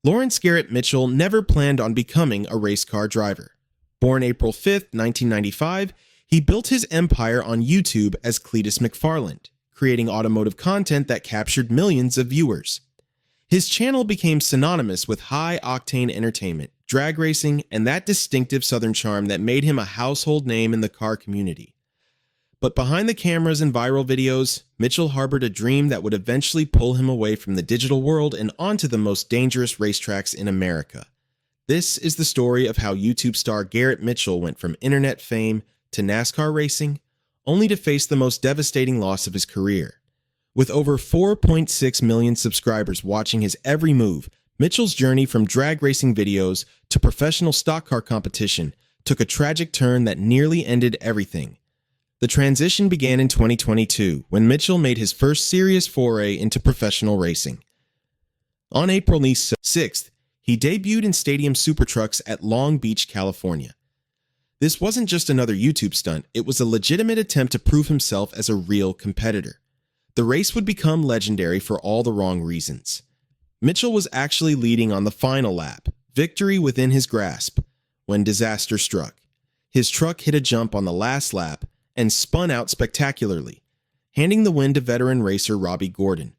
Lawrence Garrett Mitchell never planned on becoming a race car driver. Born April 5, 1995, he built his empire on YouTube as Cleetus McFarland, creating automotive content that captured millions of viewers. His channel became synonymous with high-octane entertainment, drag racing, and that distinctive Southern charm that made him a household name in the car community. But behind the cameras and viral videos, Mitchell harbored a dream that would eventually pull him away from the digital world and onto the most dangerous racetracks in America. This is the story of how YouTube star Garrett Mitchell went from internet fame to NASCAR racing, only to face the most devastating loss of his career. With over 4.6 million subscribers watching his every move, Mitchell's journey from drag racing videos to professional stock car competition took a tragic turn that nearly ended everything. The transition began in 2022 when Mitchell made his first serious foray into professional racing. On April 6th, he debuted in Stadium Super Trucks at Long Beach, California. This wasn't just another YouTube stunt, it was a legitimate attempt to prove himself as a real competitor. The race would become legendary for all the wrong reasons. Mitchell was actually leading on the final lap, victory within his grasp, when disaster struck. His truck hit a jump on the last lap and spun out spectacularly, handing the win to veteran racer Robbie Gordon.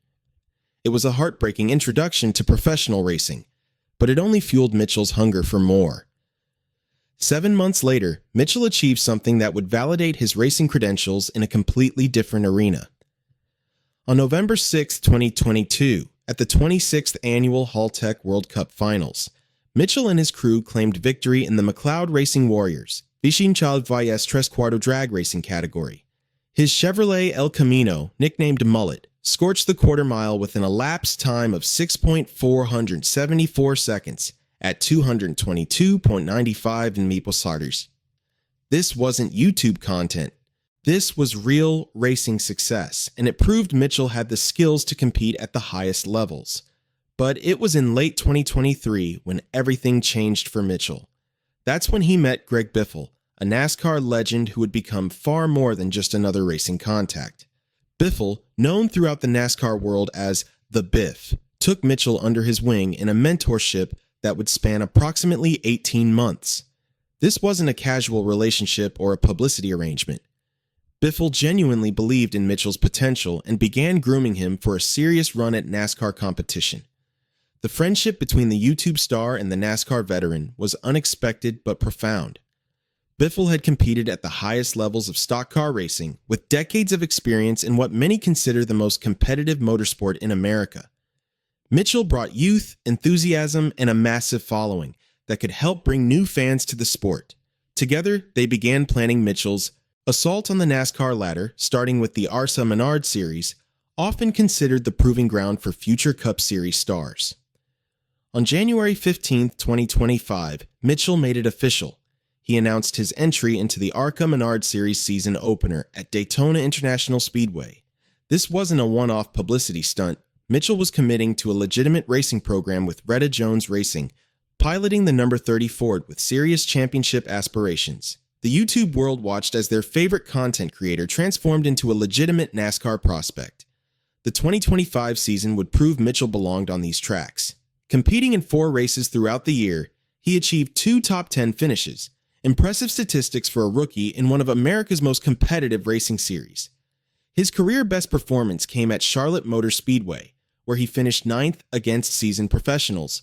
It was a heartbreaking introduction to professional racing, but it only fueled Mitchell's hunger for more. 7 months later, Mitchell achieved something that would validate his racing credentials in a completely different arena. On November 6, 2022, at the 26th Annual Haltech World Cup Finals, Mitchell and his crew claimed victory in the McLeod Racing Warriors, Vichinchal Valles Tres Cuarto drag racing category. His Chevrolet El Camino, nicknamed Mullet, scorched the quarter mile within a lapse time of 6.474 seconds at 222.95 in meeple starters. This wasn't YouTube content. This was real racing success, and it proved Mitchell had the skills to compete at the highest levels. But it was in late 2023 when everything changed for Mitchell. That's when he met Greg Biffle, a NASCAR legend who would become far more than just another racing contact. Biffle, known throughout the NASCAR world as The Biff, took Mitchell under his wing in a mentorship that would span approximately 18 months. This wasn't a casual relationship or a publicity arrangement. Biffle genuinely believed in Mitchell's potential and began grooming him for a serious run at NASCAR competition. The friendship between the YouTube star and the NASCAR veteran was unexpected but profound. Biffle had competed at the highest levels of stock car racing, with decades of experience in what many consider the most competitive motorsport in America. Mitchell brought youth, enthusiasm, and a massive following that could help bring new fans to the sport. Together, they began planning Mitchell's assault on the NASCAR ladder, starting with the Arsa Menard Series, often considered the proving ground for future Cup Series stars. On January 15, 2025, Mitchell made it official. He announced his entry into the ARCA Menard Series season opener at Daytona International Speedway. This wasn't a one-off publicity stunt. Mitchell was committing to a legitimate racing program with Retta Jones Racing, piloting the number 30 Ford with serious championship aspirations. The YouTube world watched as their favorite content creator transformed into a legitimate NASCAR prospect. The 2025 season would prove Mitchell belonged on these tracks. Competing in 4 races throughout the year, he achieved 2 top 10 finishes, impressive statistics for a rookie in one of America's most competitive racing series. His career best performance came at Charlotte Motor Speedway, where he finished 9th against seasoned professionals.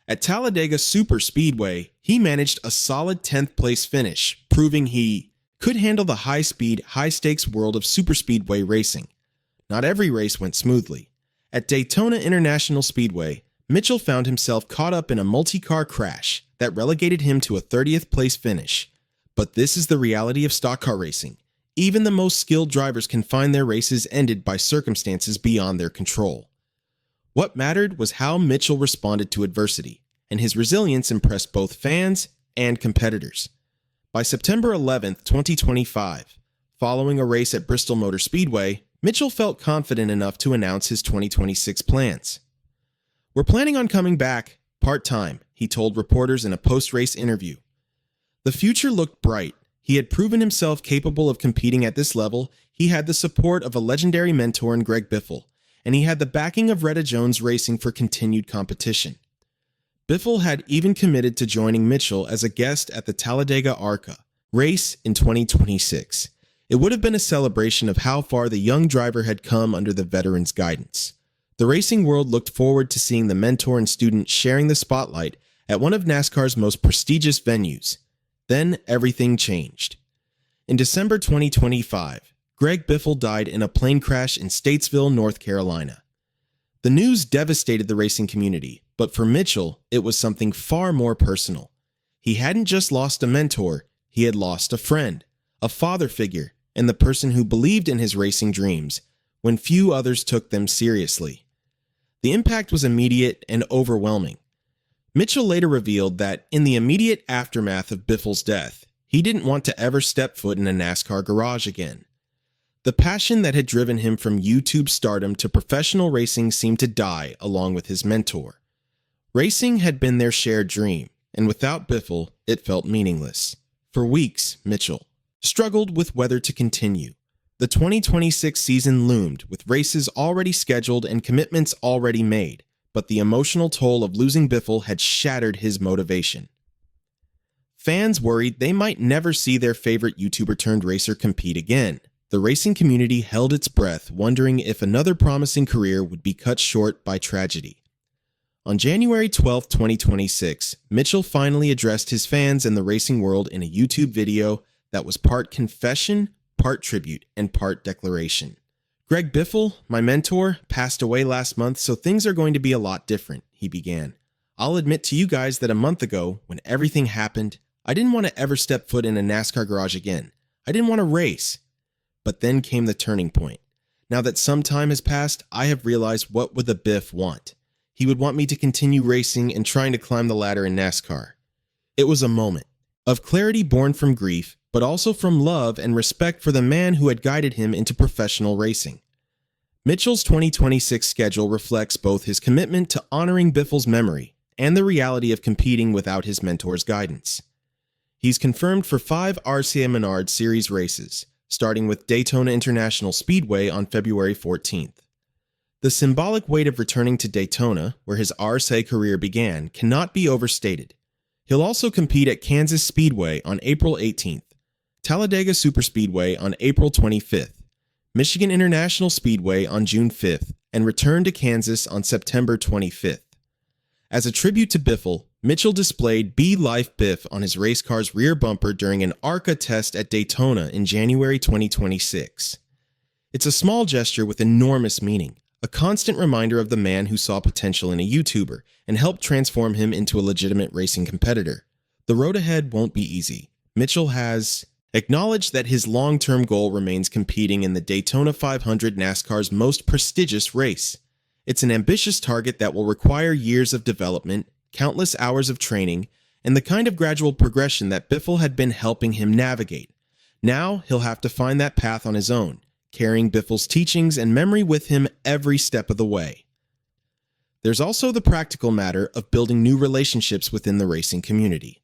At Talladega Super Speedway, he managed a solid 10th place finish, proving he could handle the high-speed, high-stakes world of superspeedway racing. Not every race went smoothly. At Daytona International Speedway, Mitchell found himself caught up in a multi-car crash that relegated him to a 30th place finish. But this is the reality of stock car racing. Even the most skilled drivers can find their races ended by circumstances beyond their control. What mattered was how Mitchell responded to adversity, and his resilience impressed both fans and competitors. By September 11, 2025, following a race at Bristol Motor Speedway, Mitchell felt confident enough to announce his 2026 plans. "We're planning on coming back part-time," he told reporters in a post-race interview. The future looked bright. He had proven himself capable of competing at this level, he had the support of a legendary mentor in Greg Biffle, and he had the backing of Retta Jones Racing for continued competition. Biffle had even committed to joining Mitchell as a guest at the Talladega ARCA race in 2026. It would have been a celebration of how far the young driver had come under the veteran's guidance. The racing world looked forward to seeing the mentor and student sharing the spotlight at one of NASCAR's most prestigious venues. Then everything changed. In December 2025, Greg Biffle died in a plane crash in Statesville, North Carolina. The news devastated the racing community, but for Mitchell, it was something far more personal. He hadn't just lost a mentor, he had lost a friend, a father figure, and the person who believed in his racing dreams when few others took them seriously. The impact was immediate and overwhelming. Mitchell later revealed that in the immediate aftermath of Biffle's death, he didn't want to ever step foot in a NASCAR garage again. The passion that had driven him from YouTube stardom to professional racing seemed to die along with his mentor. Racing had been their shared dream, and without Biffle, it felt meaningless. For weeks, Mitchell struggled with whether to continue. The 2026 season loomed, with races already scheduled and commitments already made, but the emotional toll of losing Biffle had shattered his motivation. Fans worried they might never see their favorite YouTuber-turned-racer compete again. The racing community held its breath, wondering if another promising career would be cut short by tragedy. On January 12, 2026, Mitchell finally addressed his fans and the racing world in a YouTube video that was part confession, part tribute, and part declaration. Greg Biffle, my mentor, passed away last month, so things are going to be a lot different, he began. I'll admit to you guys that a month ago, when everything happened, I didn't want to ever step foot in a NASCAR garage again. I didn't want to race. But then came the turning point. Now that some time has passed, I have realized what would the Biff want. He would want me to continue racing and trying to climb the ladder in NASCAR. It was a moment of clarity born from grief, but also from love and respect for the man who had guided him into professional racing. Mitchell's 2026 schedule reflects both his commitment to honoring Biffle's memory and the reality of competing without his mentor's guidance. He's confirmed for 5 RCA Menard Series races, starting with Daytona International Speedway on February 14th. The symbolic weight of returning to Daytona, where his RSA career began, cannot be overstated. He'll also compete at Kansas Speedway on April 18th, Talladega Superspeedway on April 25th, Michigan International Speedway on June 5th, and return to Kansas on September 25th. As a tribute to Biffle, Mitchell displayed Be Life Biff on his race car's rear bumper during an ARCA test at Daytona in January 2026. It's a small gesture with enormous meaning, a constant reminder of the man who saw potential in a YouTuber and helped transform him into a legitimate racing competitor. The road ahead won't be easy. Mitchell has acknowledged that his long-term goal remains competing in the Daytona 500, NASCAR's most prestigious race. It's an ambitious target that will require years of development, countless hours of training, and the kind of gradual progression that Biffle had been helping him navigate. Now he'll have to find that path on his own, carrying Biffle's teachings and memory with him every step of the way. There's also the practical matter of building new relationships within the racing community.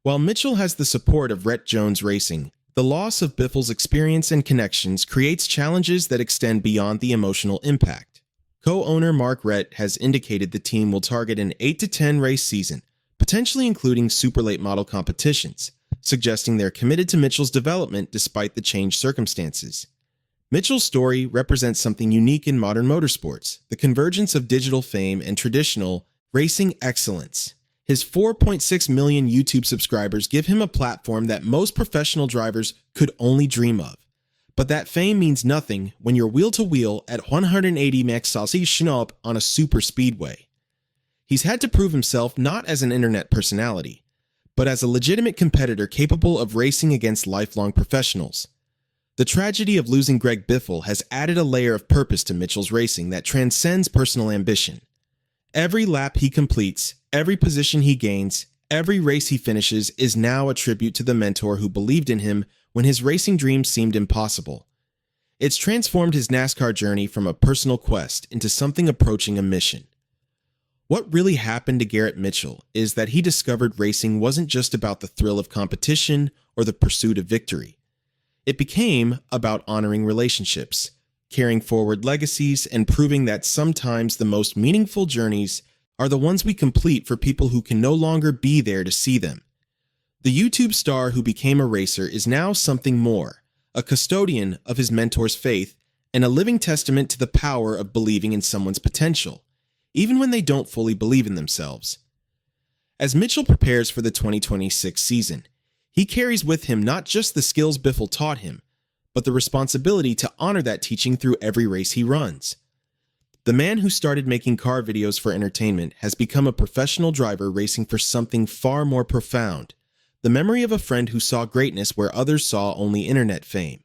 While Mitchell has the support of Rhett Jones Racing, the loss of Biffle's experience and connections creates challenges that extend beyond the emotional impact. Co-owner Mark Rhett has indicated the team will target an 8 to 10 race season, potentially including super late model competitions, suggesting they're committed to Mitchell's development despite the changed circumstances. Mitchell's story represents something unique in modern motorsports, the convergence of digital fame and traditional racing excellence. His 4.6 million YouTube subscribers give him a platform that most professional drivers could only dream of. But that fame means nothing when you're wheel-to-wheel at 180 mph on a super speedway. He's had to prove himself not as an internet personality, but as a legitimate competitor capable of racing against lifelong professionals. The tragedy of losing Greg Biffle has added a layer of purpose to Mitchell's racing that transcends personal ambition. Every lap he completes, every position he gains, every race he finishes is now a tribute to the mentor who believed in him when his racing dreams seemed impossible. It's transformed his NASCAR journey from a personal quest into something approaching a mission. What really happened to Garrett Mitchell is that he discovered racing wasn't just about the thrill of competition or the pursuit of victory. It became about honoring relationships, carrying forward legacies, and proving that sometimes the most meaningful journeys are the ones we complete for people who can no longer be there to see them. The YouTube star who became a racer is now something more, a custodian of his mentor's faith and a living testament to the power of believing in someone's potential, even when they don't fully believe in themselves. As Mitchell prepares for the 2026 season, he carries with him not just the skills Biffle taught him, but the responsibility to honor that teaching through every race he runs. The man who started making car videos for entertainment has become a professional driver racing for something far more profound, the memory of a friend who saw greatness where others saw only internet fame.